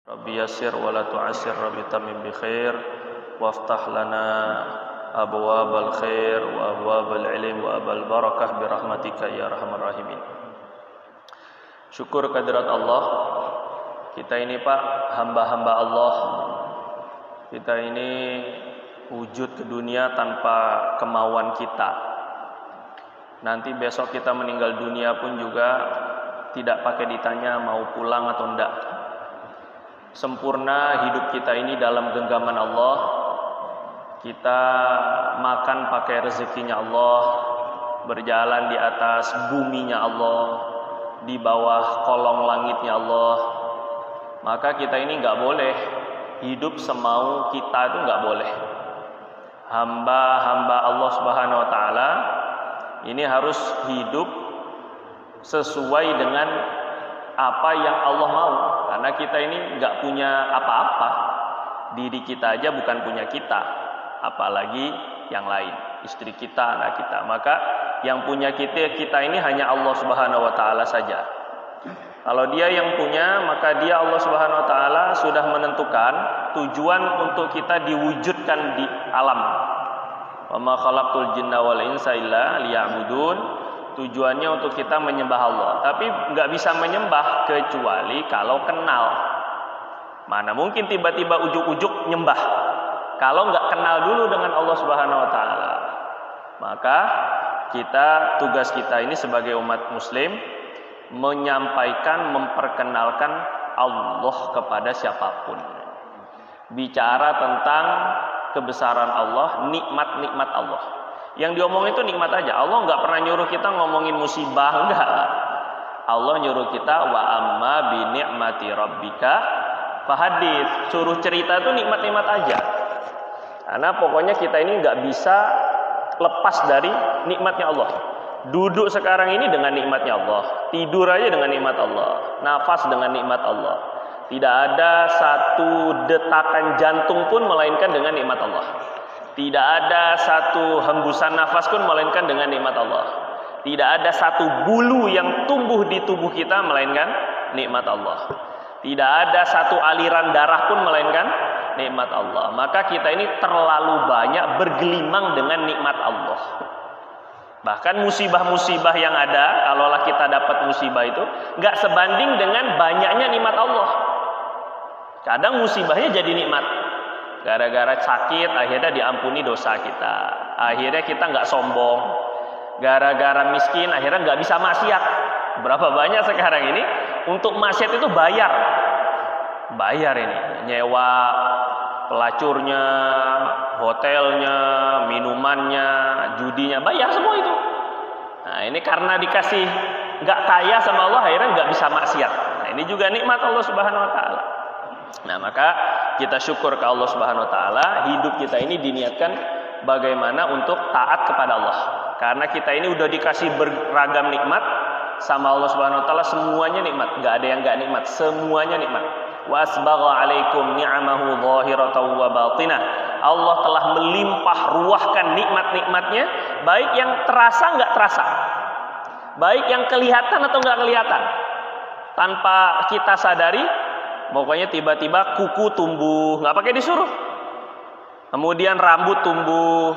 Rabbi yassir wa la tu'assir Rabbi tamim bi khair waftah lana abwabal khair wa abwabal ilm wa abal barakah bi rahmatika ya arhamar rahimin. Syukur kehadirat Allah. Kita ini Pak, hamba-hamba Allah. Kita ini wujud ke dunia tanpa kemauan kita. Nanti besok kita meninggal dunia pun juga tidak pakai ditanya mau pulang atau enggak. Sempurna hidup kita ini dalam genggaman Allah. Kita makan pakai rezekinya Allah, berjalan di atas buminya Allah, di bawah kolong langitnya Allah. Maka kita ini nggak boleh hidup semau kita, itu nggak boleh. Hamba-hamba Allah Subhanahu Wa Taala ini harus hidup sesuai dengan apa yang Allah mau. Karena kita ini nggak punya apa-apa, diri kita aja bukan punya kita, apalagi yang lain, istri kita, anak kita. Maka yang punya kita ini hanya Allah Subhanahu Wa Taala saja. Kalau Dia yang punya, maka Dia Allah Subhanahu Wa Taala sudah menentukan tujuan untuk kita diwujudkan di alam. Wa ma khalaqtul jinna wal insa illa liya'budun. Tujuannya untuk kita menyembah Allah. Tapi nggak bisa menyembah kecuali kalau kenal. Mana mungkin tiba-tiba ujuk-ujuk nyembah kalau nggak kenal dulu dengan Allah Subhanahu Wa Taala. Maka tugas kita ini sebagai umat Muslim menyampaikan, memperkenalkan Allah kepada siapapun. Bicara tentang kebesaran Allah, nikmat-nikmat Allah. Yang diomongin itu nikmat aja. Allah nggak pernah nyuruh kita ngomongin musibah, enggak. Allah nyuruh kita wa amma bi ni'mati rabbika fahadits. Suruh cerita itu nikmat-nikmat aja. Karena pokoknya kita ini nggak bisa lepas dari nikmatnya Allah. Duduk sekarang ini dengan nikmatnya Allah. Tidur aja dengan nikmat Allah. Nafas dengan nikmat Allah. Tidak ada satu detakan jantung pun melainkan dengan nikmat Allah. Tidak ada satu hembusan nafas pun melainkan dengan nikmat Allah. Tidak ada satu bulu yang tumbuh di tubuh kita melainkan nikmat Allah. Tidak ada satu aliran darah pun melainkan nikmat Allah. Maka kita ini terlalu banyak bergelimang dengan nikmat Allah. Bahkan musibah-musibah yang ada, kalaulah kita dapat musibah itu, nggak sebanding dengan banyaknya nikmat Allah. Kadang musibahnya jadi nikmat. Gara-gara sakit, akhirnya diampuni dosa kita. Akhirnya kita nggak sombong. Gara-gara miskin, akhirnya nggak bisa maksiat. Berapa banyak sekarang ini untuk maksiat itu bayar. Bayar ini, nyewa pelacurnya, hotelnya, minumannya, judinya, bayar semua itu. Nah ini karena dikasih nggak kaya sama Allah, akhirnya nggak bisa maksiat. Nah ini juga nikmat Allah Subhanahu Wa Taala. Nah maka kita syukur ke Allah Subhanahu Wa Taala, hidup kita ini diniatkan bagaimana untuk taat kepada Allah. Karena kita ini udah dikasih beragam nikmat sama Allah Subhanahu Wa Taala, semuanya nikmat, nggak ada yang nggak nikmat, semuanya nikmat. Wasbagha alaikum ni'amahu zahiratan wa batinah. Allah telah melimpah ruahkan nikmat-nikmatnya, baik yang terasa nggak terasa, baik yang kelihatan atau nggak kelihatan, tanpa kita sadari. Pokoknya tiba-tiba kuku tumbuh, nggak pakai disuruh. Kemudian rambut tumbuh,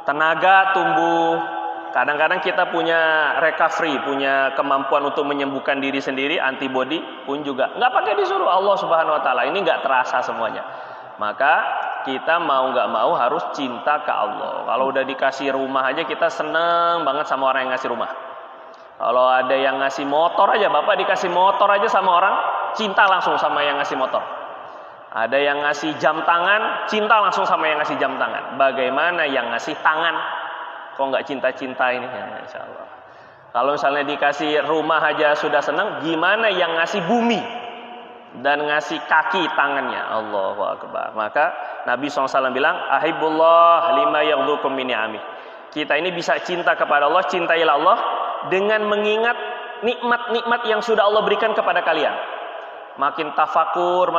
tenaga tumbuh. Kadang-kadang kita punya recovery, punya kemampuan untuk menyembuhkan diri sendiri, antibody pun juga nggak pakai disuruh. Allah Subhanahu Wa Taala ini nggak terasa semuanya. Maka kita mau nggak mau harus cinta ke Allah. Kalau udah dikasih rumah aja kita seneng banget sama orang yang ngasih rumah. Kalau ada yang ngasih motor aja, bapak dikasih motor aja sama orang, cinta langsung sama yang ngasih motor. Ada yang ngasih jam tangan, cinta langsung sama yang ngasih jam tangan. Bagaimana yang ngasih tangan? Kok nggak cinta-cinta ini? Ya, insya Allah. Kalau misalnya dikasih rumah aja sudah senang, gimana yang ngasih bumi dan ngasih kaki tangannya? Allahu Akbar. Maka Nabi SAW bilang, ahibullah lima yaghdukum min ni'amih. Kita ini bisa cinta kepada Allah, cintailah Allah dengan mengingat nikmat-nikmat yang sudah Allah berikan kepada kalian. Makin tafakur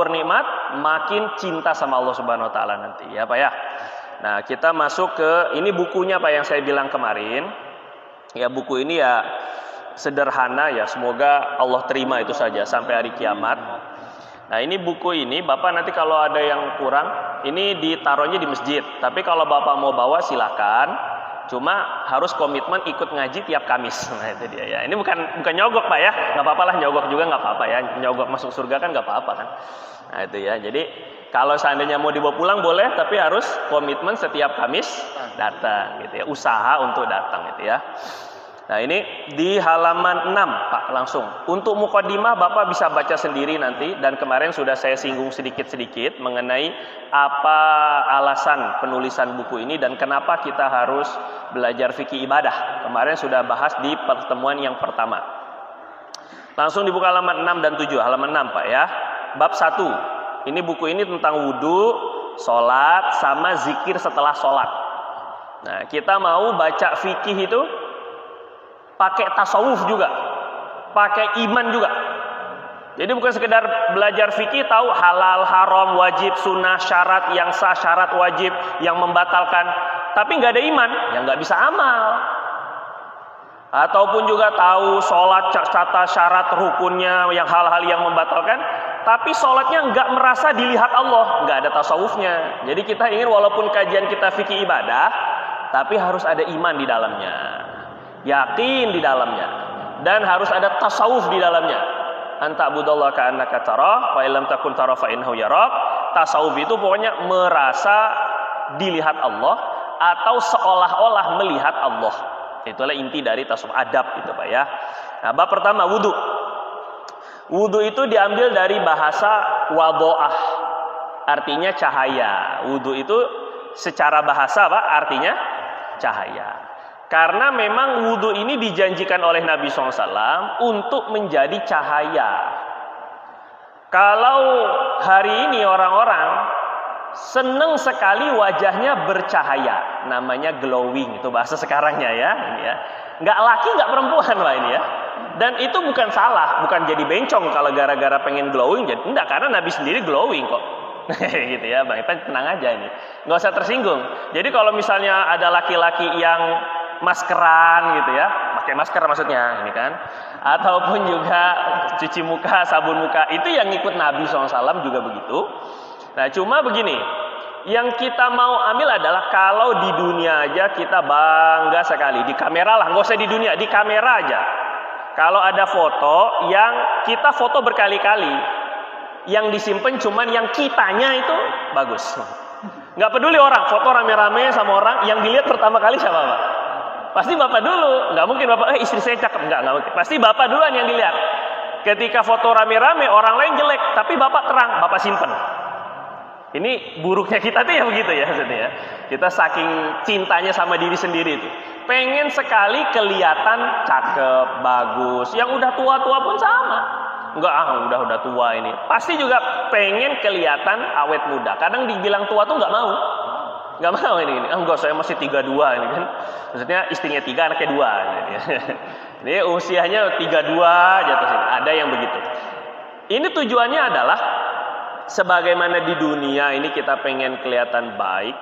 nikmat, makin cinta sama Allah Subhanahu Wa Taala nanti, ya Pak ya. Nah kita masuk ke ini bukunya Pak yang saya bilang kemarin. Ya buku ini ya sederhana ya, semoga Allah terima itu saja sampai hari kiamat. Nah ini buku ini Bapak nanti kalau ada yang kurang, ini ditaruhnya di masjid. Tapi kalau Bapak mau bawa silakan. Cuma harus komitmen ikut ngaji tiap Kamis. Nah itu dia ya. Ini bukan nyogok Pak ya. Nggak apa-apa lah, nyogok juga nggak apa-apa ya. Nyogok masuk surga kan nggak apa-apa kan. Nah itu ya. Jadi kalau seandainya mau dibawa pulang boleh, tapi harus komitmen setiap Kamis datang gitu ya. Usaha untuk datang gitu ya. Nah ini di halaman 6 Pak langsung. Untuk mukaddimah Bapak bisa baca sendiri nanti. Dan kemarin sudah saya singgung sedikit-sedikit mengenai apa alasan penulisan buku ini dan kenapa kita harus belajar fikih ibadah. Kemarin sudah bahas di pertemuan yang pertama. Langsung dibuka halaman 6 dan 7. Halaman 6 Pak ya. Bab 1. Ini buku ini tentang wudu, sholat, sama zikir setelah sholat. Nah kita mau baca fikih itu pakai tasawuf juga, pakai iman juga. Jadi bukan sekedar belajar fikih tahu halal, haram, wajib, sunnah, syarat yang sah, syarat wajib yang membatalkan, tapi nggak ada iman, ya nggak bisa amal. Ataupun juga tahu sholat, tata syarat rukunnya, yang hal-hal yang membatalkan, tapi sholatnya nggak merasa dilihat Allah, nggak ada tasawufnya. Jadi kita ingin walaupun kajian kita fikih ibadah, tapi harus ada iman di dalamnya. Yakin di dalamnya dan harus ada tasawuf di dalamnya. Anta budallaha ka'annaka tarah wa illam takun tarah fa innahu yarak. Tasawuf itu pokoknya merasa dilihat Allah atau seolah-olah melihat Allah. Itulah inti dari tasawuf, adab itu Pak ya. Nah, bab pertama wudu. Wudu itu diambil dari bahasa wadoah, artinya cahaya. Wudu itu secara bahasa Pak artinya cahaya. Karena memang wudhu ini dijanjikan oleh Nabi SAW untuk menjadi cahaya. Kalau hari ini orang-orang seneng sekali wajahnya bercahaya, namanya glowing, itu bahasa sekarangnya ya. Ini ya. Nggak laki nggak perempuan Pak ini ya. Dan itu bukan salah, bukan jadi bencong kalau gara-gara pengen glowing. Jadi enggak, karena Nabi sendiri glowing kok. Gitu ya Bang, tenang aja ini. Nggak usah tersinggung. Jadi kalau misalnya ada laki-laki yang maskeran gitu ya, pakai masker maksudnya ini kan, ataupun juga cuci muka, sabun muka, itu yang ngikut Nabi SAW juga begitu. Nah cuma begini, yang kita mau ambil adalah kalau di dunia aja kita bangga sekali, di kamera lah, nggak usah di dunia, di kamera aja. Kalau ada foto yang kita foto berkali-kali, yang disimpan cuman yang kitanya itu bagus. Nggak peduli orang, foto rame-rame sama orang, yang dilihat pertama kali siapa Pak? Pasti Bapak dulu, nggak mungkin Bapak, istri saya cakep, nggak mungkin. Pasti Bapak duluan yang dilihat. Ketika foto rame-rame, orang lain jelek, tapi Bapak terang, Bapak simpen. Ini buruknya kita tuh ya begitu ya maksudnya ya. Kita saking cintanya sama diri sendiri itu, pengen sekali kelihatan cakep, bagus. Yang udah tua-tua pun sama. Enggak, udah tua ini. Pasti juga pengen kelihatan awet muda. Kadang dibilang tua tuh nggak mau. Nggak mau ini. Enggak, saya masih 32 ini kan. Maksudnya istrinya 3, anaknya 2. Ini usianya 32 jatuh sini. Ada yang begitu. Ini tujuannya adalah sebagaimana di dunia ini kita pengen kelihatan baik,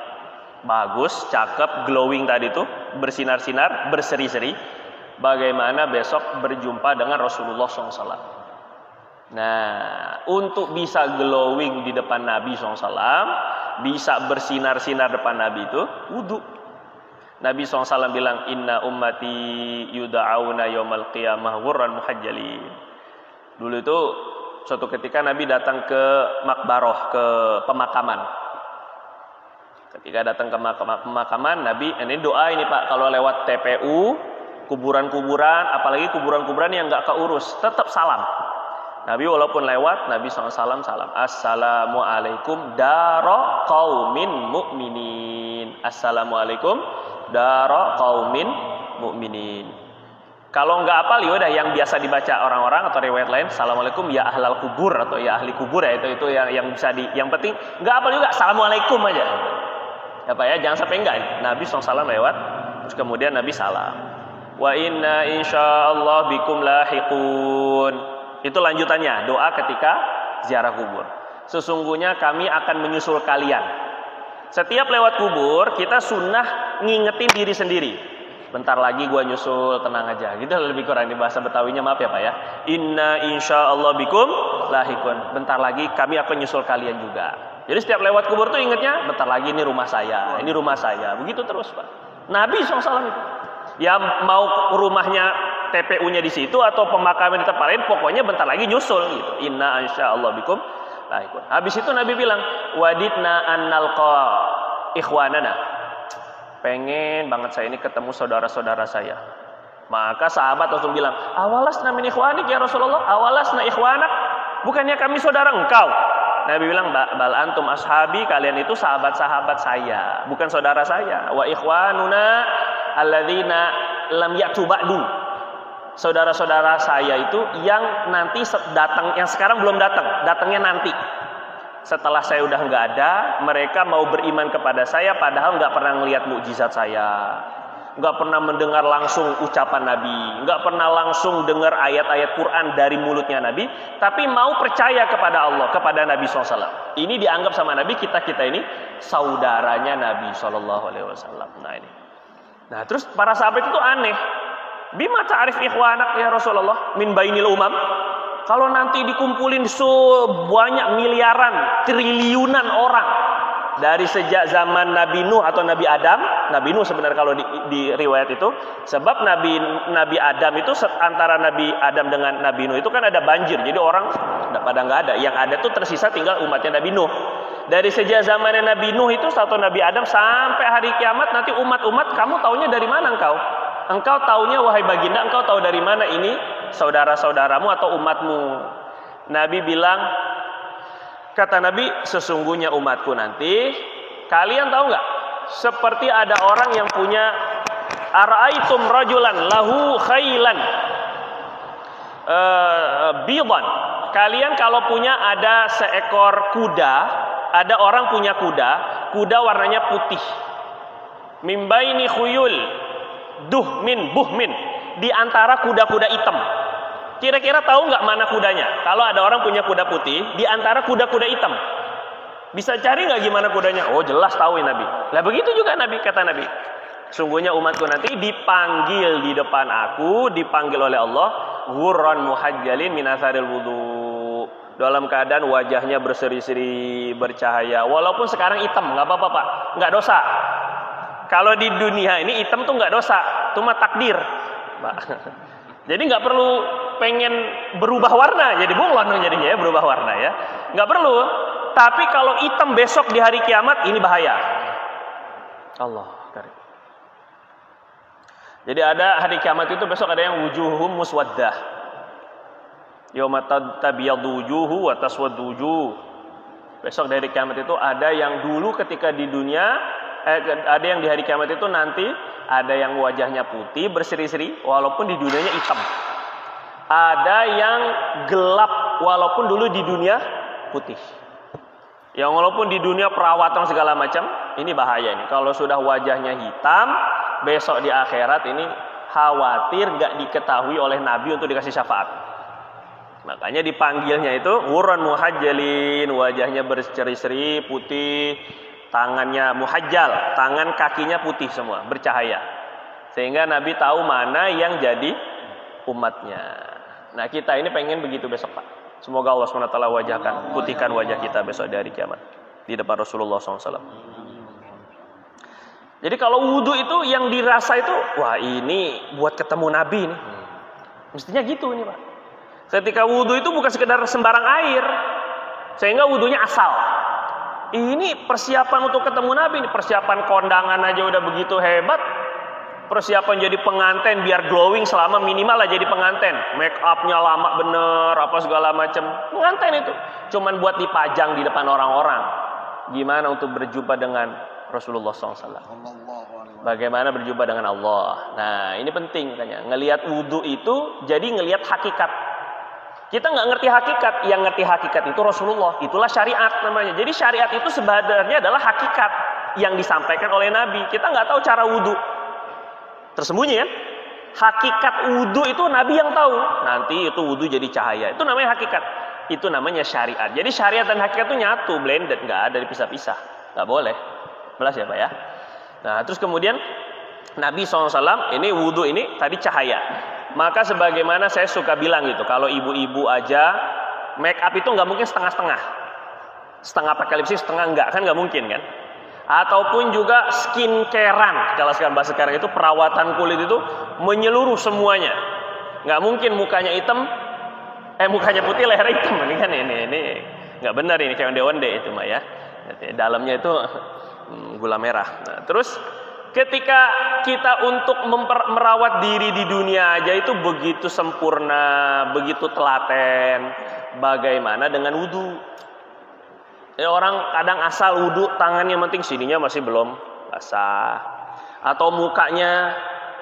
bagus, cakep, glowing tadi tuh, bersinar-sinar, berseri-seri. Bagaimana besok berjumpa dengan Rasulullah SAW. Nah, untuk bisa glowing di depan Nabi SAW, bisa bersinar-sinar depan Nabi itu wudu. Nabi SAW bilang, inna ummati yuda'auna yawmal qiyamah ghurran muhajjalin. Dulu itu suatu ketika Nabi datang ke makbaroh, ke pemakaman. Ketika datang ke pemakaman, Nabi, ini doa ini Pak, kalau lewat TPU, kuburan-kuburan, apalagi kuburan-kuburan yang nggak keurus, tetap salam. Nabi walaupun lewat, Nabi SAW salam. Assalamualaikum daro qaumin mu'minin. Assalamualaikum daro qaumin mu'minin. Kalau nggak apal ya udah yang biasa dibaca orang-orang atau riwayat lain, Assalamualaikum ya ahlal kubur atau ya ahli kubur ya, itu yang bisa yang penting nggak apal juga Assalamualaikum aja. Ya Pak ya, jangan sampai enggak. Nabi SAW lewat, terus kemudian Nabi salam. Wa inna insyaallah bikum lahiqun. Itu lanjutannya, doa ketika ziarah kubur. Sesungguhnya kami akan menyusul kalian. Setiap lewat kubur, kita sunnah ngingetin diri sendiri. Bentar lagi gua nyusul, tenang aja. Gitu lebih kurang di bahasa Betawinya, maaf ya Pak ya. Inna insyaallah bikum lahikun. Bentar lagi kami akan nyusul kalian juga. Jadi setiap lewat kubur tuh ingatnya, bentar lagi ini rumah saya, ini rumah saya. Begitu terus, Pak. Nabi SAW itu. Ya mau rumahnya TPU-nya di situ atau pemakaman di tempat lain, pokoknya bentar lagi nyusul gitu. Inna insyaallah bikum lahikun. Habis itu Nabi bilang, wadidna annalqa ikhwanana. Pengen banget saya ini ketemu saudara-saudara saya. Maka sahabat langsung bilang, awalasna min ikhwanik ya Rasulullah, awalasna ikhwanak. Bukannya kami saudara engkau? Nabi bilang, bal antum ashabi, kalian itu sahabat-sahabat saya, bukan saudara saya. Wa ikhwanuna alladzina lam ya'tu ba'du. Saudara-saudara saya itu yang nanti datang, yang sekarang belum datang, datangnya nanti. Setelah saya udah nggak ada, mereka mau beriman kepada saya padahal nggak pernah melihat mukjizat saya, nggak pernah mendengar langsung ucapan Nabi, nggak pernah langsung dengar ayat-ayat Quran dari mulutnya Nabi, tapi mau percaya kepada Allah, kepada Nabi SAW. Ini dianggap sama Nabi, kita ini saudaranya Nabi SAW. Nah terus para sahabat itu aneh. Bima ta'rif ikhwanak ya Rasulullah min bainil umam? Kalau nanti dikumpulin sebanyak miliaran, triliunan orang dari sejak zaman Nabi Nuh atau Nabi Adam, Nabi Nuh sebenarnya kalau di riwayat itu, sebab Nabi Adam itu antara Nabi Adam dengan Nabi Nuh itu kan ada banjir, jadi orang pada nggak ada, yang ada tuh tersisa tinggal umatnya Nabi Nuh. Dari sejak zamannya Nabi Nuh itu atau Nabi Adam sampai hari kiamat nanti umat-umat, kamu taunya dari mana engkau? Engkau taunya wahai baginda, engkau tahu dari mana ini saudara-saudaramu atau umatmu? Nabi bilang, kata Nabi, sesungguhnya umatku nanti, kalian tahu nggak? Seperti ada orang yang punya ara'aitum rajulan lahu khailan bidan. Kalian kalau punya ada seekor kuda, ada orang punya kuda warnanya putih. Mimbaini khuyul duhmin buhmin, di antara kuda-kuda hitam. Kira-kira tahu nggak mana kudanya? Kalau ada orang punya kuda putih di antara kuda-kuda hitam, bisa cari nggak gimana kudanya? Oh jelas tahu ya Nabi. Lah begitu juga Nabi, kata Nabi, sungguhnya umatku nanti dipanggil di depan aku, dipanggil oleh Allah, ghurran muhajjalin min atharil wudu, dalam keadaan wajahnya berseri-seri, bercahaya. Walaupun sekarang hitam, nggak apa-apa Pak, nggak dosa. Kalau di dunia ini hitam tuh nggak dosa, itu mah takdir, Pak. Jadi nggak perlu pengen berubah warna, jadi bunglon jadinya ya, berubah warna ya, nggak perlu. Tapi kalau hitam besok di hari kiamat ini bahaya. Allah karim. Jadi ada hari kiamat itu besok ada yang wujuhum muswaddah. Yauma tabyaddu wujuhu wa taswaddu wujuh. Besok dari kiamat itu ada yang dulu ketika di dunia ada yang di hari kiamat itu nanti ada yang wajahnya putih berseri-seri walaupun di dunianya hitam. Ada yang gelap walaupun dulu di dunia putih. Yang walaupun di dunia perawatan segala macam, ini bahaya ini. Kalau sudah wajahnya hitam, besok di akhirat ini khawatir gak diketahui oleh Nabi untuk dikasih syafaat. Makanya dipanggilnya itu ghurran muhajjalin, wajahnya berseri-seri putih, tangannya muhajjal, tangan kakinya putih semua, bercahaya. Sehingga Nabi tahu mana yang jadi umatnya. Nah kita ini pengen begitu besok Pak. Semoga Allah SWT wajahkan, putihkan wajah kita besok di hari kiamat di depan Rasulullah SAW. Jadi kalau wudhu itu yang dirasa itu, wah ini buat ketemu Nabi nih. Mestinya gitu ini Pak. Ketika wudhu itu bukan sekedar sembarang air, sehingga wudhunya asal. Ini persiapan untuk ketemu Nabi, ini persiapan kondangan aja udah begitu hebat. Persiapan jadi pengantin biar glowing selama minimal lah jadi pengantin. Make upnya lama bener, apa segala macam. Pengantin itu cuman buat dipajang di depan orang-orang. Gimana untuk berjumpa dengan Rasulullah SAW? Bagaimana berjumpa dengan Allah? Nah ini penting katanya. Ngelihat wudhu itu jadi ngelihat hakikat. Kita nggak ngerti hakikat, yang ngerti hakikat itu Rasulullah. Itulah syariat namanya. Jadi syariat itu sebenarnya adalah hakikat yang disampaikan oleh Nabi. Kita nggak tahu cara wudhu. Tersembunyi ya. Hakikat wudhu itu Nabi yang tahu. Nanti itu wudhu jadi cahaya. Itu namanya hakikat. Itu namanya syariat. Jadi syariat dan hakikat itu nyatu, blended, nggak ada dipisah-pisah. Nggak boleh. Jelas ya Pak ya. Nah terus kemudian Nabi SAW ini wudhu ini tadi cahaya. Maka sebagaimana saya suka bilang gitu, kalau ibu-ibu aja Make up itu nggak mungkin setengah-setengah. Setengah pakai lipstick, setengah enggak, kan nggak mungkin kan? Ataupun juga skincarean, kalau sekarang bahasa sekarang itu perawatan kulit itu menyeluruh semuanya. Nggak mungkin mukanya hitam, mukanya putih, leher hitam. Ini kan ini nggak benar ini, kayak onde-onde itu mah ya. Dalamnya itu gula merah. Nah, terus ketika kita untuk merawat diri di dunia aja itu begitu sempurna, begitu telaten, bagaimana dengan wudu? Orang kadang asal wudu, tangannya penting sininya masih belum basah, atau mukanya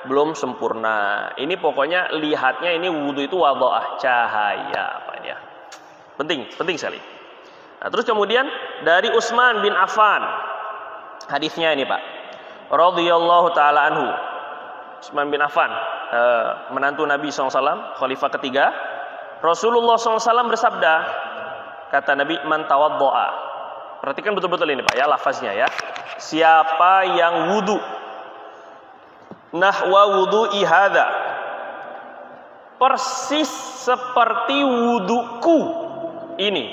belum sempurna. Ini pokoknya lihatnya ini wudu itu wadha'ah, cahaya apa ya? Penting sekali. Nah, terus kemudian dari Utsman bin Affan, hadisnya ini Pak, radhiyallahu taala anhu. Utsman bin Affan, menantu Nabi SAW, khalifah ketiga. Rasulullah SAW bersabda, kata Nabi, man tawaddo'a. Perhatikan betul-betul ini Pak ya, lafaznya ya. Siapa yang wudu, nahwa wudu'i hadza, persis seperti wuduku ini.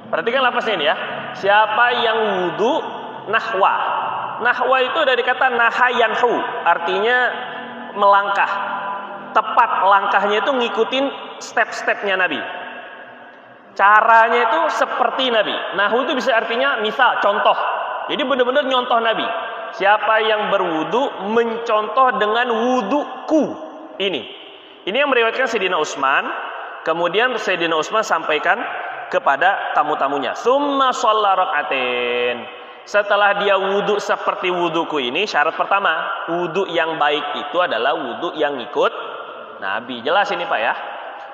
Perhatikan lafaznya ini ya. Siapa yang wudu nahwa. Nahwa itu dari kata nahayanhu, artinya melangkah. Tepat langkahnya itu ngikutin step-stepnya Nabi. Caranya itu seperti Nabi. Nahu itu bisa artinya misal, contoh. Jadi benar-benar nyontoh Nabi. Siapa yang berwudu mencontoh dengan wuduku ini. Ini yang meriwayatkan Sayyidina Utsman. Kemudian Sayyidina Utsman sampaikan kepada tamu-tamunya. Summa shalla rak'atain. Setelah dia wudu seperti wuduku ini, syarat pertama, wudu yang baik itu adalah wudu yang ikut Nabi. Jelas ini Pak ya.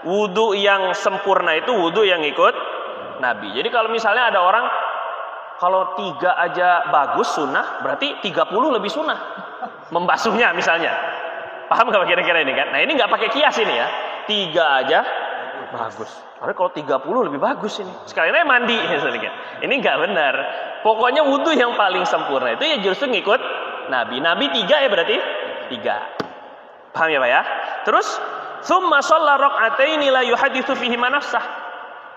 Wudu yang sempurna itu wudu yang ikut Nabi. Jadi kalau misalnya ada orang, kalau 3 aja bagus sunnah, berarti 30 lebih sunnah. Membasuhnya misalnya. Paham nggak kira-kira ini kan? Nah ini nggak pakai kias ini ya. 3 aja bagus. Karena kalau 30 lebih bagus ini. Sekalian aja mandi misalnya. Ini nggak benar. Pokoknya wudu yang paling sempurna itu ya justru ngikut Nabi. Nabi 3 ya berarti 3. Paham ya Pak ya? Terus summa shalla rak'ataini la yuhaditsu fihi ma nafsah.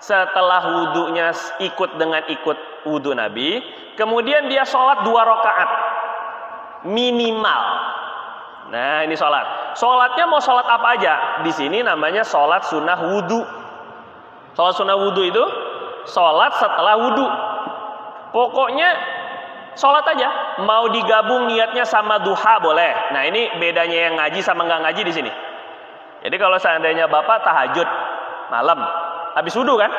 Setelah wudunya ikut wudu Nabi, kemudian dia sholat 2 rakaat minimal. Nah ini sholat. Sholatnya mau sholat apa aja? Di sini namanya sholat sunnah wudu. Sholat sunnah wudu itu sholat setelah wudu. Pokoknya sholat aja. Mau digabung niatnya sama duha boleh. Nah ini bedanya yang ngaji sama nggak ngaji di sini. Jadi kalau seandainya Bapak tahajud malam, habis wudu kan?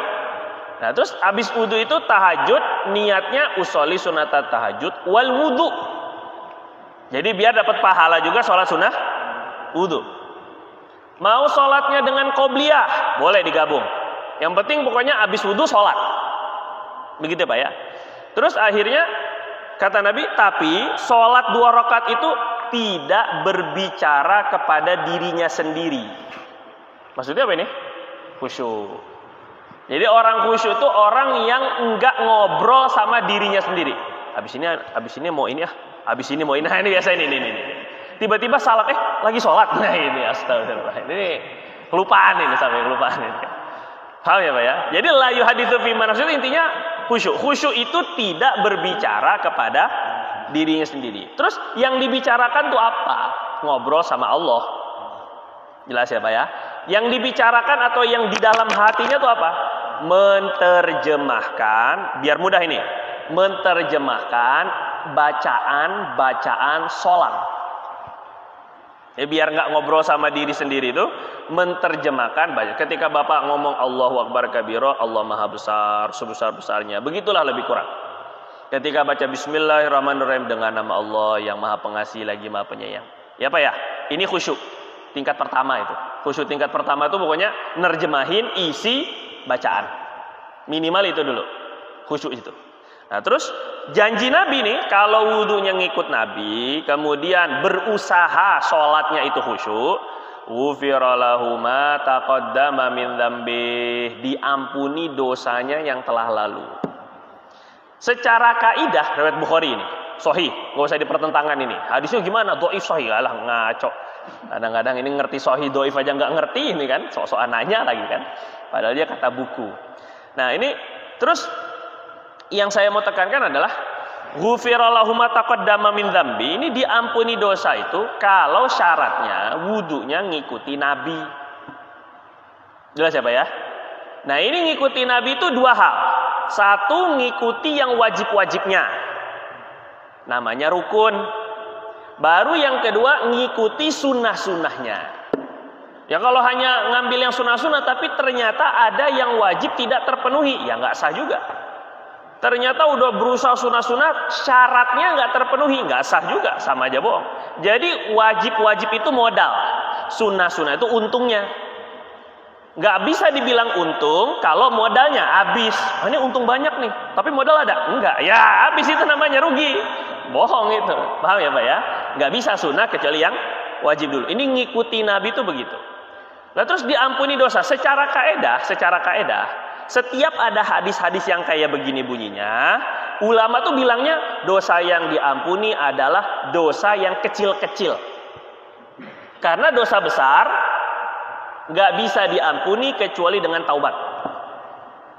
Nah terus habis wudu itu tahajud, niatnya usolli sunatat tahajud wal wudu. Jadi biar dapat pahala juga sholat sunnah wudu. Mau sholatnya dengan qobliyah, boleh digabung. Yang penting pokoknya habis wudu sholat. Begitu Pak ya. Terus akhirnya kata Nabi, tapi sholat 2 rakaat itu tidak berbicara kepada dirinya sendiri. Maksudnya apa ini? Khusyuk. Jadi orang khusyuk itu orang yang enggak ngobrol sama dirinya sendiri. Habis ini mau ini ya. Habis ini mau ini. Nah, ini biasa ini. Tiba-tiba salat lagi sholat. Nah ini astagfirullah. Ini kelupaan ini sampai kelupaan ini. Paham ya Pak ya? Jadi la yuhaditsu fi man nafsihi, intinya khusyuk. Khusyuk itu tidak berbicara kepada dirinya sendiri. Terus yang dibicarakan tuh apa? Ngobrol sama Allah. Jelas ya Pak ya? Yang dibicarakan atau yang di dalam hatinya tuh apa? Menterjemahkan, biar mudah ini. Menterjemahkan bacaan sholat. Ya biar nggak ngobrol sama diri sendiri itu, menterjemahkan baca. Ketika Bapak ngomong Allahu Akbar kabira, Allah Maha Besar, sebesar-besarnya. Begitulah lebih kurang. Ketika baca Bismillahirrahmanirrahim dengan nama Allah yang Maha Pengasih lagi Maha Penyayang. Ya Pak ya, ini khusyuk tingkat pertama itu. Khusyuk tingkat pertama itu pokoknya nerjemahin isi bacaan. Minimal itu dulu. Khusyuk itu. Nah terus janji Nabi nih, kalau wudunya ngikut Nabi, kemudian berusaha sholatnya itu khusyuk, ghufira lahu ma taqaddama min dzambih, diampuni dosanya yang telah lalu. Secara kaidah riwayat Bukhari ini sahih, enggak usah dipertentangkan ini. Hadisnya gimana? Dhaif sahih, alah ngaco. Kadang-kadang ini ngerti sahih dhaif aja nggak ngerti ini kan, sok-sokan nanya lagi kan. Padahal dia kata buku. Nah, ini terus yang saya mau tekankan adalah ghufira lahu ma taqaddama min dzambi. Ini diampuni dosa itu kalau syaratnya wudunya ngikuti Nabi. Jelas ya Pak ya? Nah, ini ngikuti Nabi itu dua hal. Satu, ngikuti yang wajib-wajibnya. Namanya rukun. Baru yang kedua, ngikuti sunnah-sunnahnya. Ya kalau hanya ngambil yang sunnah-sunnah tapi ternyata ada yang wajib tidak terpenuhi, ya nggak sah juga. Ternyata udah berusaha sunnah-sunnah, syaratnya nggak terpenuhi, nggak sah juga, sama aja bohong. Jadi wajib-wajib itu modal, sunnah-sunnah itu untungnya. Nggak bisa dibilang untung kalau modalnya habis. Ini untung banyak nih, tapi modal ada? Enggak, ya habis itu namanya rugi. Bohong itu, paham ya Pak ya? Nggak bisa sunnah kecuali yang wajib dulu. Ini ngikuti Nabi itu begitu. Nah terus diampuni dosa secara kaedah, setiap ada hadis-hadis yang kayak begini bunyinya, ulama tuh bilangnya dosa yang diampuni adalah dosa yang kecil-kecil. Karena dosa besar nggak bisa diampuni kecuali dengan taubat.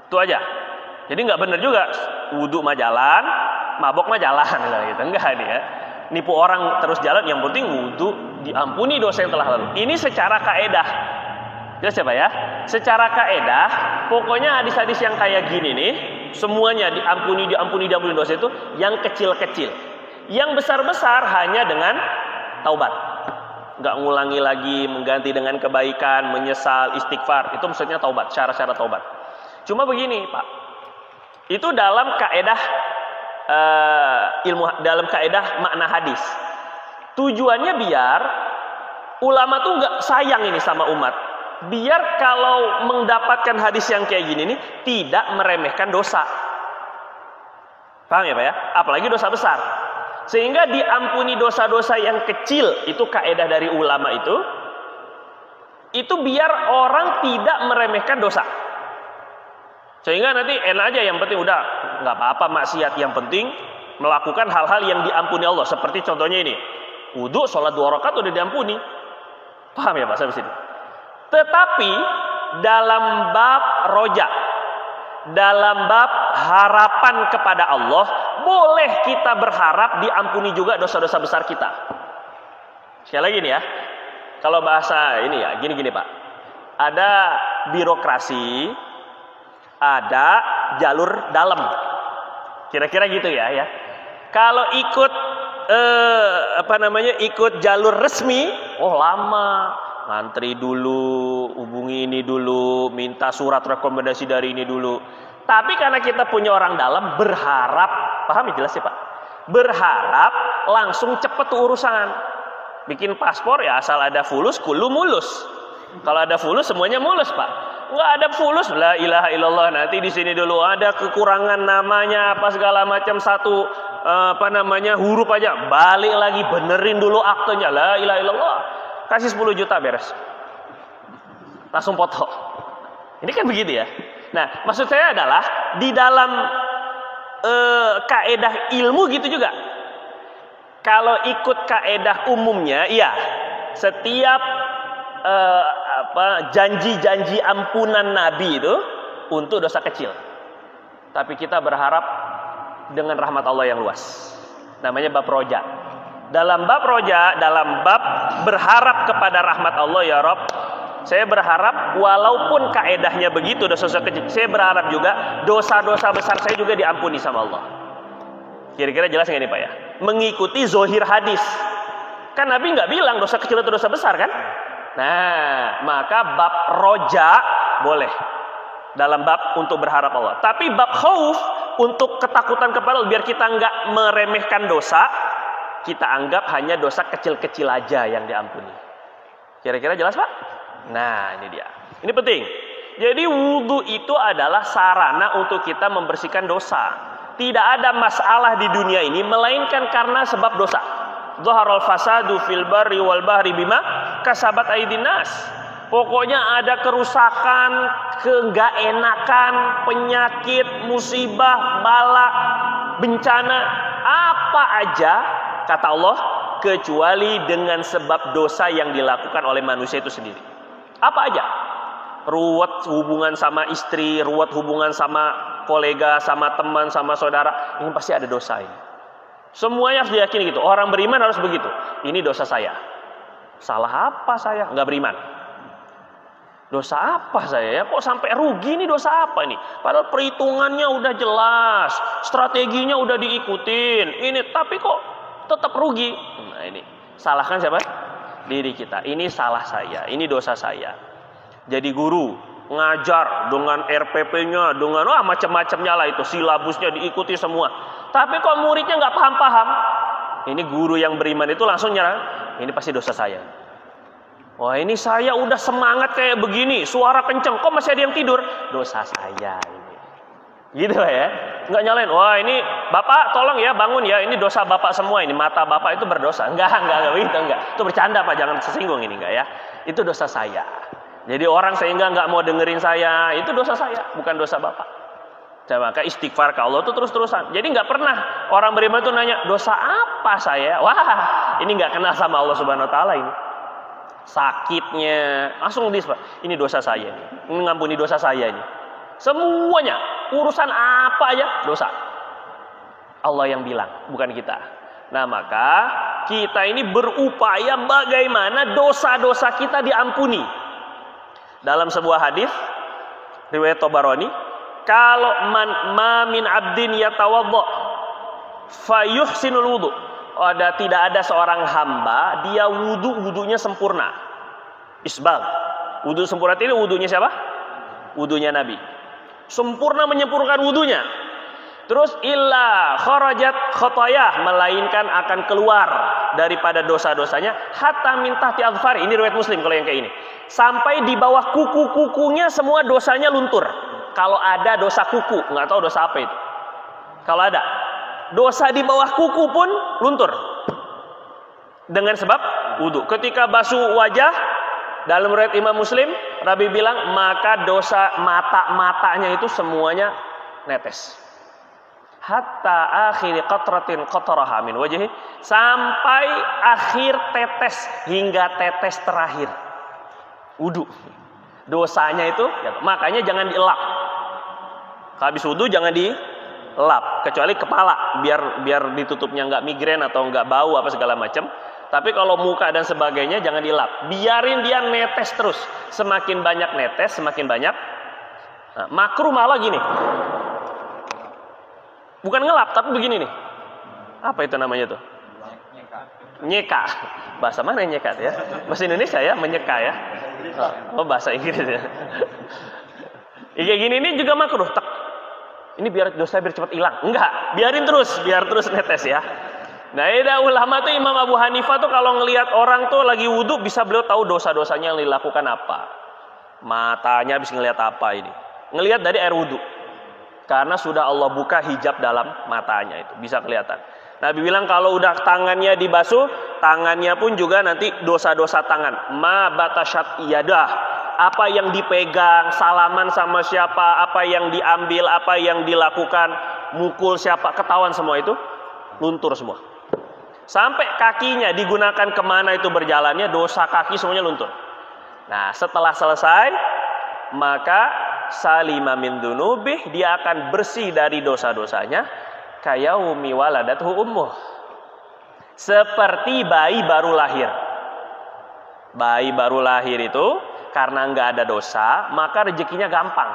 Itu aja. Jadi nggak benar juga wudhu mah jalan, mabok mah jalan gitu. Enggak dia. Nipu orang terus jalan, yang penting wudhu, diampuni dosa yang telah lalu. Ini secara kaedah. Jelas ya Pak ya? Secara kaedah, pokoknya hadis-hadis yang kayak gini nih, semuanya diampuni dosa itu yang kecil-kecil. Yang besar-besar hanya dengan taubat. Nggak ngulangi lagi, mengganti dengan kebaikan, menyesal, istighfar. Itu maksudnya taubat, syarat-syarat taubat. Cuma begini Pak, itu dalam kaedah dalam kaedah makna hadis. Tujuannya biar ulama tuh nggak sayang ini sama umat. Biar kalau mendapatkan hadis yang kayak gini nih tidak meremehkan dosa. Paham ya Pak ya? Apalagi dosa besar. Sehingga diampuni dosa-dosa yang kecil, itu kaedah dari ulama itu biar orang tidak meremehkan dosa. Sehingga nanti enak aja, yang penting udah nggak apa-apa maksiat, yang penting melakukan hal-hal yang diampuni Allah. Seperti contohnya ini, wudu, sholat 2 rakaat udah diampuni. Paham ya Pak sampai sini? Tetapi dalam bab roja, dalam bab harapan kepada Allah, boleh kita berharap diampuni juga dosa-dosa besar kita. Sekali lagi nih ya, kalau bahasa ini ya, gini-gini Pak. Ada birokrasi, ada jalur dalam. Kira-kira gitu ya. Kalau ikut ikut jalur resmi, oh lama. Ngantri dulu, hubungi ini dulu, minta surat rekomendasi dari ini dulu. Tapi karena kita punya orang dalam, berharap, paham ya jelas ya Pak? Berharap langsung cepet tuh urusan. Bikin paspor ya asal ada fulus, kullu mulus. Kalau ada fulus semuanya mulus Pak. Nggak ada fulus, la ilaha illallah. Nanti di sini dulu ada kekurangan namanya apa segala macam, satu huruf aja. Balik lagi benerin dulu aktenya, la ilaha illallah. Kasih 10 juta beres. Langsung foto. Ini kan begitu ya. Nah, maksud saya adalah di dalam kaedah ilmu gitu juga. Kalau ikut kaedah umumnya, iya, setiap janji-janji ampunan Nabi itu untuk dosa kecil. Tapi kita berharap dengan rahmat Allah yang luas. Namanya bab roja. Dalam bab roja, dalam bab berharap kepada rahmat Allah ya Rabb, saya berharap walaupun kaedahnya begitu dosa-dosa kecil, saya berharap juga dosa-dosa besar saya juga diampuni sama Allah. Kira-kira jelas nggak nih Pak ya? Mengikuti zohir hadis. Kan Nabi nggak bilang dosa kecil atau dosa besar kan? Nah, maka bab roja boleh dalam bab untuk berharap Allah. Tapi bab khauf, untuk ketakutan kepada Allah, biar kita nggak meremehkan dosa, kita anggap hanya dosa kecil-kecil aja yang diampuni. Kira-kira jelas Pak? Nah ini dia. Ini penting. Jadi wudhu itu adalah sarana untuk kita membersihkan dosa. Tidak ada masalah di dunia ini melainkan karena sebab dosa. Dhaharal fasadu fil barri wal bahri bima kasabat aydin nas. Pokoknya ada kerusakan, keenggak enakan, penyakit, musibah, bala, bencana, apa aja kata Allah kecuali dengan sebab dosa yang dilakukan oleh manusia itu sendiri. Apa aja? Ruwet hubungan sama istri, ruwet hubungan sama kolega, sama teman, sama saudara, ini pasti ada dosa ini. Semuanya harus diyakini gitu. Orang beriman harus begitu. Ini dosa saya. Salah apa saya? Nggak beriman. Dosa apa saya ya? Kok sampai rugi nih, dosa apa nih? Padahal perhitungannya udah jelas, strateginya udah diikutin. Ini tapi kok tetap rugi. Nah ini, salahkan siapa? Diri kita. Ini salah saya, ini dosa saya. Jadi guru ngajar dengan RPP-nya, dengan macam-macamnya lah itu, silabusnya diikuti semua. Tapi kok muridnya nggak paham-paham? Ini guru yang beriman itu langsung nyerang. Ini pasti dosa saya. Wah ini saya udah semangat kayak begini, suara kenceng, kok masih ada yang tidur? Dosa saya ini. Gitu ya, nggak nyalain. Wah ini bapak tolong ya bangun ya, ini dosa bapak semua ini, mata bapak itu berdosa. Enggak begitu, enggak. Itu bercanda Pak, jangan sesinggung ini enggak ya. Itu dosa saya. Jadi orang sehingga nggak mau dengerin saya, itu dosa saya, bukan dosa bapak. Maka istighfar ke Allah itu terus-terusan. Jadi nggak pernah orang beriman itu nanya dosa apa saya. Wah ini nggak kenal sama Allah Subhanahu Wa Taala ini. Sakitnya langsung ini dosa saya ini ngampuni dosa saya ini, semuanya urusan apa aja dosa Allah yang bilang, bukan kita. Nah maka kita ini berupaya bagaimana dosa-dosa kita diampuni. Dalam sebuah hadis riwayat Tabarani, kalau ma min abdin yatawadda fayuhsinul wudu, tidak ada seorang hamba dia wudunya sempurna, isbal. Wudu sempurna ini wudunya siapa? Wudunya Nabi. Sempurna menyempurnakan wudunya. Terus illa kharajat khotoyah, melainkan akan keluar daripada dosa-dosanya hatta min tahti adfari. Ini riwayat Muslim kalau yang kayak ini. Sampai di bawah kuku-kukunya semua dosanya luntur. Kalau ada dosa kuku, nggak tahu dosa apa itu. Kalau ada dosa di bawah kuku pun luntur dengan sebab wudu. Ketika basuh wajah, dalam riwayat Imam Muslim, Nabi bilang maka dosa matanya itu semuanya netes. Hatta akhir qatratin qataraha min wajhi, sampai akhir tetes, hingga tetes terakhir wudu. Dosanya itu, ya, makanya jangan dielap. Habis wudu jangan dilap, kecuali kepala, biar ditutupnya nggak migrain atau nggak bau apa segala macam. Tapi kalau muka dan sebagainya jangan dilap, biarin dia netes terus. Semakin banyak netes, semakin banyak. Nah, makruh malah gini, bukan ngelap tapi begini nih. Apa itu namanya tuh? Nyeka. Bahasa mana nyeka ya? Bahasa Indonesia ya, menyeka ya. Oh bahasa Inggris ya. Kayak gini ini juga makruh. Ini biar dosa biar cepat hilang. Enggak, biarin terus, biar terus netes ya. Nah, ulama tuh Imam Abu Hanifah tuh kalau ngelihat orang tuh lagi wudu, bisa beliau tahu dosa-dosanya yang dilakukan apa. Matanya habis ngelihat apa ini? Ngelihat dari air wudu. Karena sudah Allah buka hijab dalam matanya itu, bisa kelihatan. Nabi bilang kalau udah tangannya dibasuh, tangannya pun juga nanti dosa-dosa tangan. Ma batasyat yadah. Apa yang dipegang, salaman sama siapa, apa yang diambil, apa yang dilakukan, mukul siapa, ketahuan semua itu, luntur semua. Sampai kakinya digunakan kemana itu berjalannya, dosa kaki semuanya luntur. Nah setelah selesai, maka salima min dunubih, dia akan bersih dari dosa-dosanya, kayaumi waladathu ummuh, seperti bayi baru lahir. Bayi baru lahir itu karena nggak ada dosa, maka rezekinya gampang.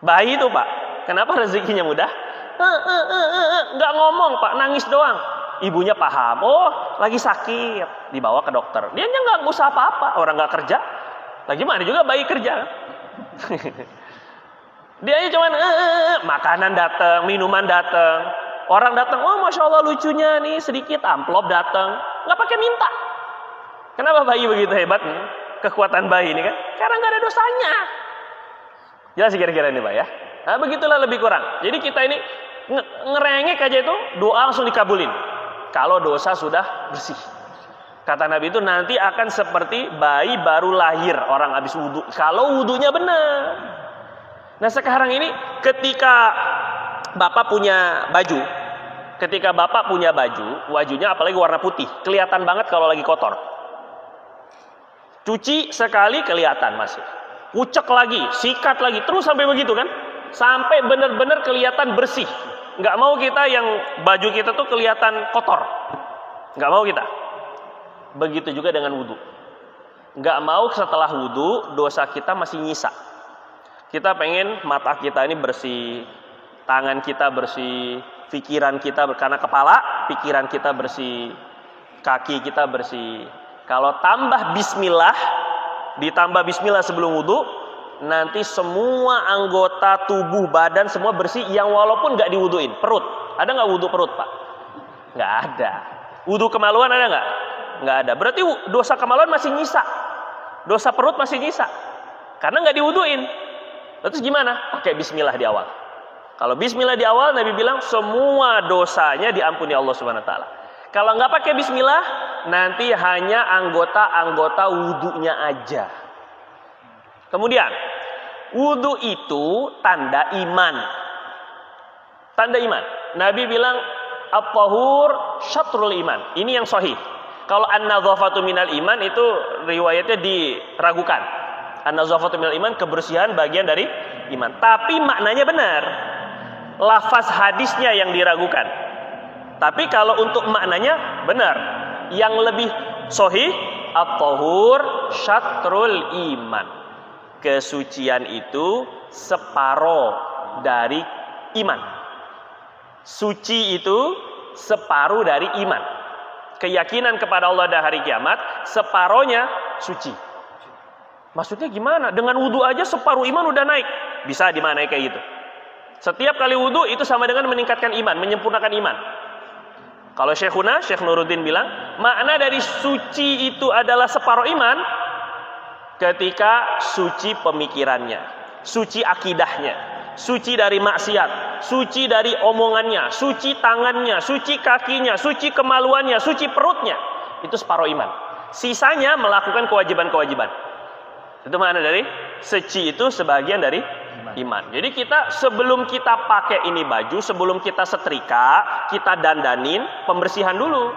Bayi itu Pak, kenapa rezekinya mudah? Nggak ngomong Pak, nangis doang. Ibunya paham, oh lagi sakit, dibawa ke dokter. Dia nggak usah apa-apa, orang nggak kerja. Lagi mana juga bayi kerja. Dia aja cuman makanan datang, minuman datang, orang datang, oh masya Allah lucunya nih, sedikit amplop datang, nggak pakai minta. Kenapa bayi begitu hebat nih? Kekuatan bayi ini kan? Karena nggak ada dosanya. Jelas kira-kira ini Pak ya. Nah begitulah lebih kurang. Jadi kita ini ngerengek aja itu, doa langsung dikabulin. Kalau dosa sudah bersih. Kata Nabi itu nanti akan seperti bayi baru lahir orang habis wudu. Kalau wudunya benar. Nah sekarang ini ketika Bapak punya baju, ketika bapak punya bajunya apalagi warna putih, kelihatan banget kalau lagi kotor. Cuci sekali kelihatan masih, ucek lagi, sikat lagi, terus sampai begitu kan, sampai benar-benar kelihatan bersih. Nggak mau kita yang baju kita tuh kelihatan kotor, nggak mau kita. Begitu juga dengan wudhu, nggak mau setelah wudhu dosa kita masih nyisa. Kita pengen mata kita ini bersih, tangan kita bersih, pikiran kita, karena kepala, pikiran kita bersih, kaki kita bersih. Kalau tambah bismillah, ditambah bismillah sebelum wudhu, nanti semua anggota tubuh badan semua bersih, yang walaupun nggak diwuduin. Perut, ada nggak wudhu perut pak? Nggak ada. Wudhu kemaluan ada nggak? Nggak ada. Berarti dosa kemaluan masih nyisa, dosa perut masih nyisa, karena nggak diwuduin. Terus gimana? Pakai bismillah di awal. Kalau bismillah di awal, Nabi bilang semua dosanya diampuni Allah Subhanahu Wa Taala. Kalau nggak pakai bismillah, nanti hanya anggota-anggota wudhunya aja. Kemudian, wudhu itu tanda iman. Tanda iman. Nabi bilang, at-tahur syatrul iman. Ini yang sahih. Kalau an-nadzafatu minal iman itu riwayatnya diragukan. An-nadzafatu minal iman, kebersihan bagian dari iman. Tapi maknanya benar. Lafaz hadisnya yang diragukan. Tapi kalau untuk maknanya benar. Yang lebih sahih, at-tahur syatrul iman. Kesucian itu separuh dari iman. Suci itu separuh dari iman. Keyakinan kepada Allah dan hari kiamat separuhnya suci. Maksudnya gimana? Dengan wudhu aja separuh iman udah naik. Bisa dimana kayak gitu? Setiap kali wudhu itu sama dengan meningkatkan iman, menyempurnakan iman. Kalau Syekh Nuruddin bilang, makna dari suci itu adalah separuh iman ketika suci pemikirannya, suci akidahnya, suci dari maksiat, suci dari omongannya, suci tangannya, suci kakinya, suci kemaluannya, suci perutnya. Itu separuh iman. Sisanya melakukan kewajiban-kewajiban. Itu makna dari suci itu sebagian dari iman. Jadi kita sebelum kita pakai ini baju, sebelum kita setrika, kita dandanin, pembersihan dulu.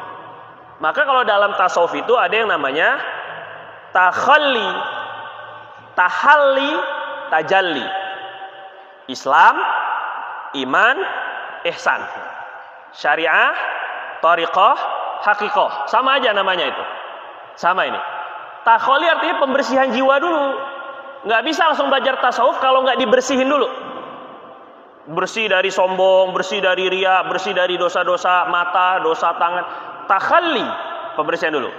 Maka kalau dalam tasawuf itu ada yang namanya takhalli, tahalli, tajalli. Islam, iman, ihsan. Syariah, thariqah, haqiqah. Sama aja namanya itu. Sama ini. Takhalli artinya pembersihan jiwa dulu. Nggak bisa langsung belajar tasawuf kalau nggak dibersihin dulu. Bersih dari sombong, bersih dari riya, bersih dari dosa-dosa mata, dosa tangan. Takhalli, pembersihan dulu.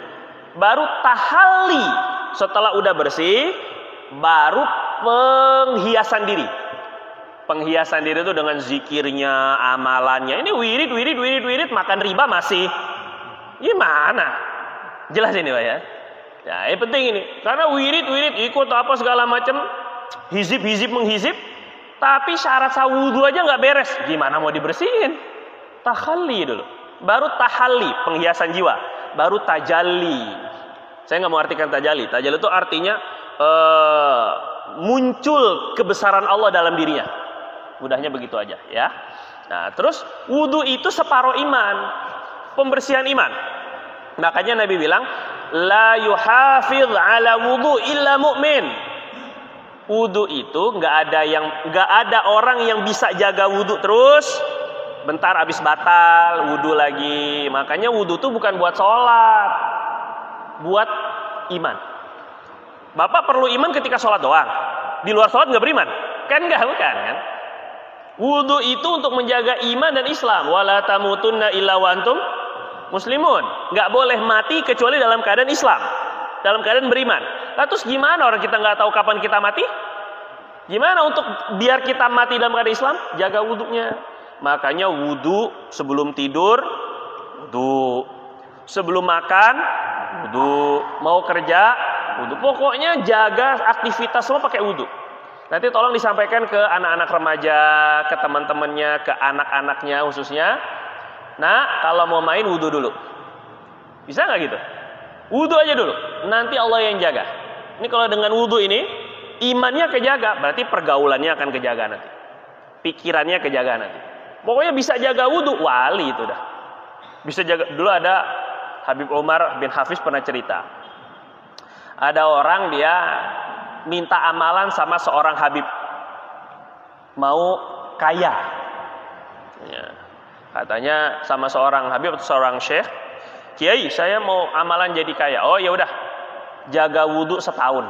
Baru tahalli, setelah udah bersih, baru penghiasan diri. Penghiasan diri itu dengan zikirnya, amalannya. Ini wirid, makan riba masih. Gimana? Jelas ini Pak ya? Ya, ini penting ini. Karena wirid ikut apa segala macam, hizib menghizib, tapi syarat sawudu aja nggak beres. Gimana mau dibersihin? Takhalli dulu. Baru tahalli, penghiasan jiwa. Baru tajalli. Saya nggak mau artikan tajalli. Tajalli itu artinya muncul kebesaran Allah dalam dirinya. Mudahnya begitu aja ya. Nah, terus wudu itu separuh iman, pembersihan iman. Makanya Nabi bilang, la yuhafiz ala wudu illa mu'min. Wudu itu nggak ada orang yang bisa jaga wudu terus. Bentar habis batal, wudu lagi. Makanya wudu itu bukan buat sholat, buat iman. Bapak perlu iman ketika sholat doang. Di luar sholat nggak beriman? Kan nggak, bukan kan? Wudu itu untuk menjaga iman dan Islam. Wala tamutunna illa wa antum muslimun. Nggak boleh mati kecuali dalam keadaan Islam, dalam keadaan beriman. Terus gimana orang kita nggak tahu kapan kita mati? Gimana untuk biar kita mati dalam keadaan Islam? Jaga wudunya. Makanya wudu sebelum tidur, wudu. Sebelum makan, wudu. Mau kerja, wudu. Pokoknya jaga aktivitas semua pakai wudu. Nanti tolong disampaikan ke anak-anak remaja, ke teman-temannya, ke anak-anaknya khususnya. Nah, kalau mau main wudu dulu. Bisa nggak gitu? Wudu aja dulu. Nanti Allah yang jaga. Ini kalau dengan wudu ini, imannya kejaga, berarti pergaulannya akan kejaga nanti. Pikirannya kejaga nanti. Pokoknya bisa jaga wudhu, wali itu dah. Bisa jaga. Dulu ada Habib Umar bin Hafiz pernah cerita. Ada orang dia minta amalan sama seorang Habib. Mau kaya. Ya. Katanya sama seorang Habib atau seorang Syekh, Kiai, saya mau amalan jadi kaya. Oh ya udah, jaga wudhu setahun.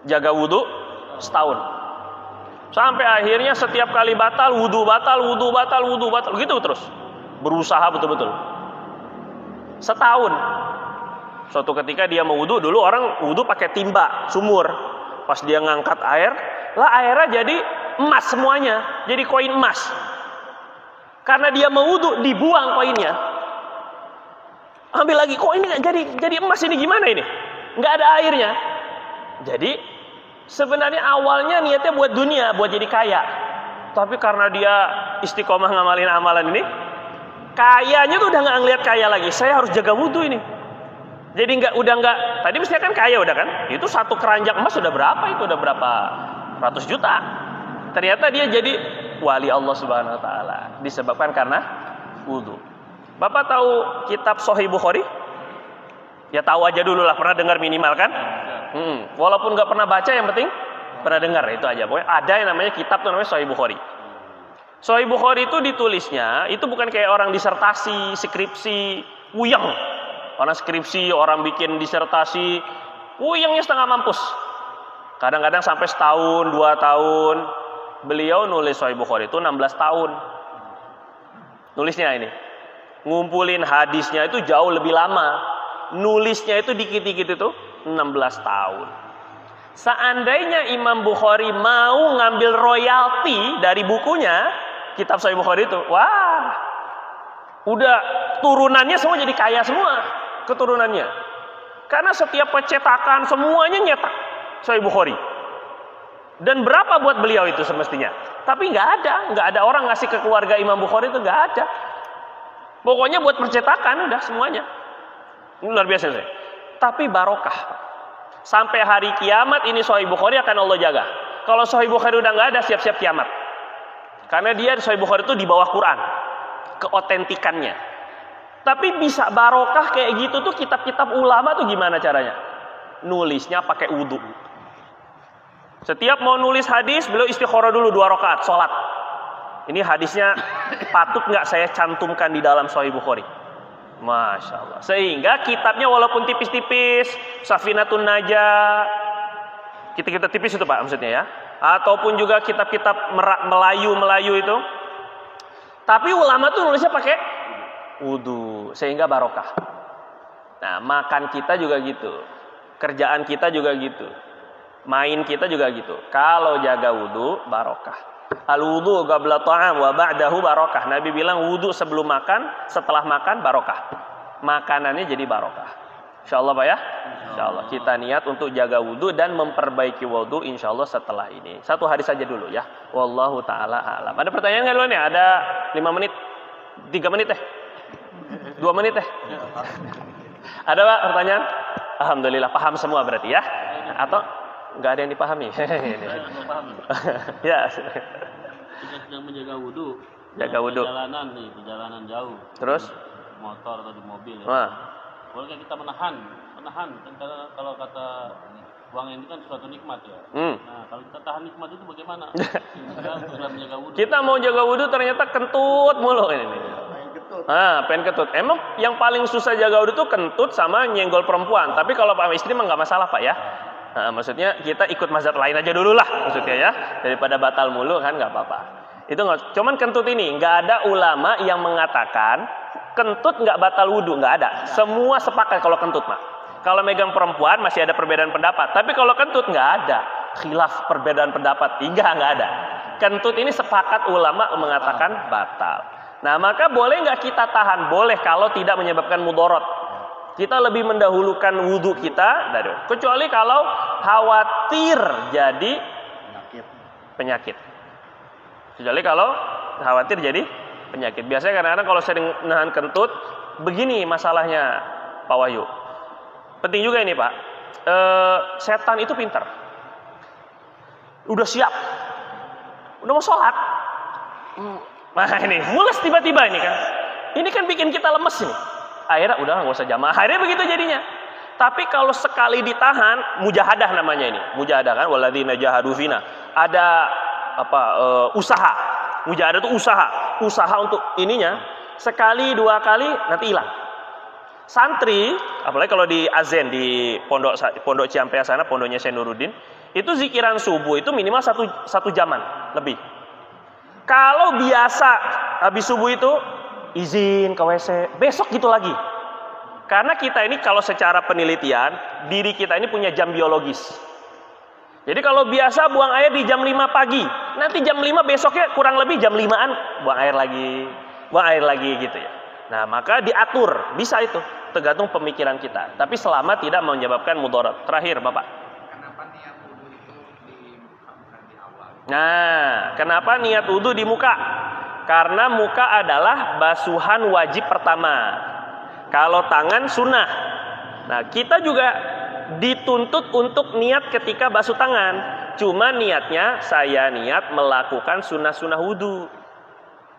Jaga wudhu setahun. Sampai akhirnya setiap kali batal, wudhu batal, wudhu batal, wudhu batal. Gitu terus. Berusaha betul-betul. Setahun. Suatu ketika dia mau wudhu, dulu orang wudhu pakai timba, sumur. Pas dia ngangkat air, lah airnya jadi emas semuanya. Jadi koin emas. Karena dia mau wudhu, dibuang koinnya. Ambil lagi, kok ini jadi emas ini gimana ini? Nggak ada airnya. Jadi sebenarnya awalnya niatnya buat dunia, buat jadi kaya. Tapi karena dia istiqomah ngamalin amalan ini, kayanya tuh udah nggak ngeliat kaya lagi. Saya harus jaga wudhu ini. Jadi udah nggak. Tadi mestinya kan kaya udah kan? Itu satu keranjang emas udah berapa? Itu udah berapa ratus juta. Ternyata dia jadi wali Allah Subhanahu Wa Taala disebabkan karena wudhu. Bapak tahu kitab Sahih Bukhari? Ya tahu aja dulu lah, pernah dengar minimal kan? Walaupun nggak pernah baca, yang penting pernah dengar, itu aja. Pokoknya ada yang namanya kitab tuh namanya Sahih Bukhari. Sahih Bukhari itu ditulisnya, itu bukan kayak orang disertasi, skripsi, wuyeng. Orang skripsi, orang bikin disertasi, wuyengnya setengah mampus. Kadang-kadang sampai setahun, 2 tahun. Beliau nulis Sahih Bukhari itu 16 tahun. Nulisnya ini. Ngumpulin hadisnya itu jauh lebih lama. Nulisnya itu dikit-dikit itu 16 tahun. Seandainya Imam Bukhari mau ngambil royalti dari bukunya, kitab Sahih Bukhari itu, wah, udah turunannya semua jadi kaya semua, keturunannya. Karena setiap percetakan semuanya nyetak Sahih Bukhari. Dan berapa buat beliau itu semestinya? Tapi nggak ada orang ngasih ke keluarga Imam Bukhari itu, nggak ada. Pokoknya buat percetakan udah semuanya. Ini luar biasa saya. Tapi barokah. Sampai hari kiamat ini Sahih Bukhari akan Allah jaga. Kalau Sahih Bukhari udah nggak ada, siap-siap kiamat. Karena dia Sahih Bukhari itu di bawah Quran, keotentikannya. Tapi bisa barokah kayak gitu tuh kitab-kitab ulama tuh gimana caranya? Nulisnya pakai wudhu. Setiap mau nulis hadis, beliau istikharah dulu 2 rakaat, sholat. Ini hadisnya patut nggak saya cantumkan di dalam Sahih Bukhari? Masya Allah. Sehingga kitabnya walaupun tipis-tipis, Safinatun Najah, kitab-kitab tipis itu Pak maksudnya ya, ataupun juga kitab-kitab Melayu itu, tapi ulama tuh nulisnya pakai wudhu, sehingga barokah. Nah, makan kita juga gitu, kerjaan kita juga gitu, main kita juga gitu. Kalau jaga wudhu, barokah. Al-wudu qabla ta'am wa ba'dahu barokah. Nabi bilang wudu sebelum makan, setelah makan barokah. Makanannya jadi barokah. Insyaallah Pak ya. Insyaallah kita niat untuk jaga wudu dan memperbaiki wudu insyaallah setelah ini. 1 hari saja dulu ya. Wallahu taala alam. Ada pertanyaan enggak lu nih? Ada 5 menit. 3 menit 2 menit Ada Pak pertanyaan? Alhamdulillah paham semua berarti ya. Atau nggak ada yang dipahami? Ya. Kita sedang menjaga wudhu. Jaga wudhu. Perjalanan jauh. Terus? Motor atau di mobil. Ya. Wah. Bolehkah kita menahan? Kan kalau kata buang ini kan suatu nikmat ya. Nah, kalau kita tahan nikmat itu bagaimana? Kita sedang menjaga wudhu. Kita mau jaga wudhu ternyata kentut mulu ini. Pengen ketut. Emang yang paling susah jaga wudhu itu kentut sama nyenggol perempuan. Tapi kalau sama istri mah nggak masalah Pak ya. Nah, maksudnya kita ikut mazhab lain aja dulu lah maksudnya ya, daripada batal mulu kan nggak apa-apa. Itu nggak, cuman kentut ini nggak ada ulama yang mengatakan kentut nggak batal wudhu, nggak ada. Semua sepakat kalau kentut mah. Kalau megang perempuan masih ada perbedaan pendapat, tapi kalau kentut nggak ada khilaf perbedaan pendapat, nggak ada. Kentut ini sepakat ulama mengatakan batal. Nah maka boleh nggak kita tahan? Boleh kalau tidak menyebabkan mudorot. Kita lebih mendahulukan wudhu kita dari, kecuali kalau khawatir jadi penyakit. Kecuali kalau khawatir jadi penyakit. Biasanya kadang-kadang kalau sering nahan kentut, begini masalahnya Pak Wahyu. Penting juga ini Pak. Setan itu pintar. Udah siap. Udah mau sholat. Nah ini mules tiba-tiba ini kan. Ini kan bikin kita lemes ini. Akhirnya udah nggak usah jamaah. Akhirnya begitu jadinya. Tapi kalau sekali ditahan, mujahadah namanya ini. Mujahadah kan, walladzina jahadu fina. Ada usaha. Mujahadah itu usaha. Usaha untuk ininya sekali dua kali nanti hilang. Santri, apalagi kalau di Azen di pondok Ciampea sana, pondoknya Syekh Nuruddin, itu zikiran subuh itu minimal satu jaman lebih. Kalau biasa habis subuh itu izin ke WC, besok gitu lagi. Karena kita ini kalau secara penelitian, diri kita ini punya jam biologis. Jadi kalau biasa buang air di jam 5 pagi, nanti jam 5 besoknya kurang lebih jam 5-an buang air lagi gitu ya. Nah, maka diatur, bisa itu, tergantung pemikiran kita. Tapi selama tidak menyebabkan mudarat. Terakhir, Bapak. Kenapa niat wudu itu di muka bukan di awal? Nah, kenapa niat wudu di muka? Karena muka adalah basuhan wajib pertama. Kalau tangan sunnah. Nah, kita juga dituntut untuk niat ketika basuh tangan. Cuma niatnya, saya niat melakukan sunnah-sunnah wudu.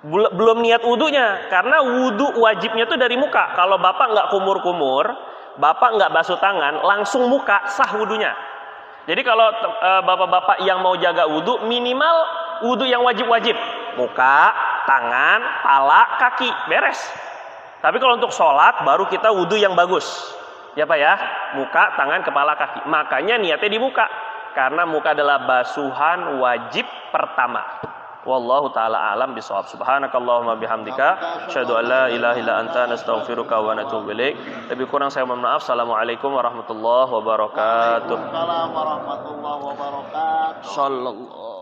Belum niat wudunya, karena wudu wajibnya itu dari muka. Kalau bapak nggak kumur-kumur, bapak nggak basuh tangan, langsung muka, sah wudunya. Jadi kalau bapak-bapak yang mau jaga wudu, minimal wudu yang wajib-wajib. Muka, tangan, pala, kaki, beres. Tapi kalau untuk sholat, baru kita wudu yang bagus. Ya Pak ya, muka, tangan, kepala, kaki. Makanya niatnya di muka. Karena muka adalah basuhan wajib pertama. Wallahu ta'ala alam bisawab. Subhanakallahumma bihamdika asyhadu an la ilaha illa anta nastaghfiruka wa natubu ilaik. Lebih kurang saya mohon maaf. Assalamualaikum warahmatullahi wabarakatuh. Waalaikumsalam warahmatullahi wabarakatuh. Sallallahu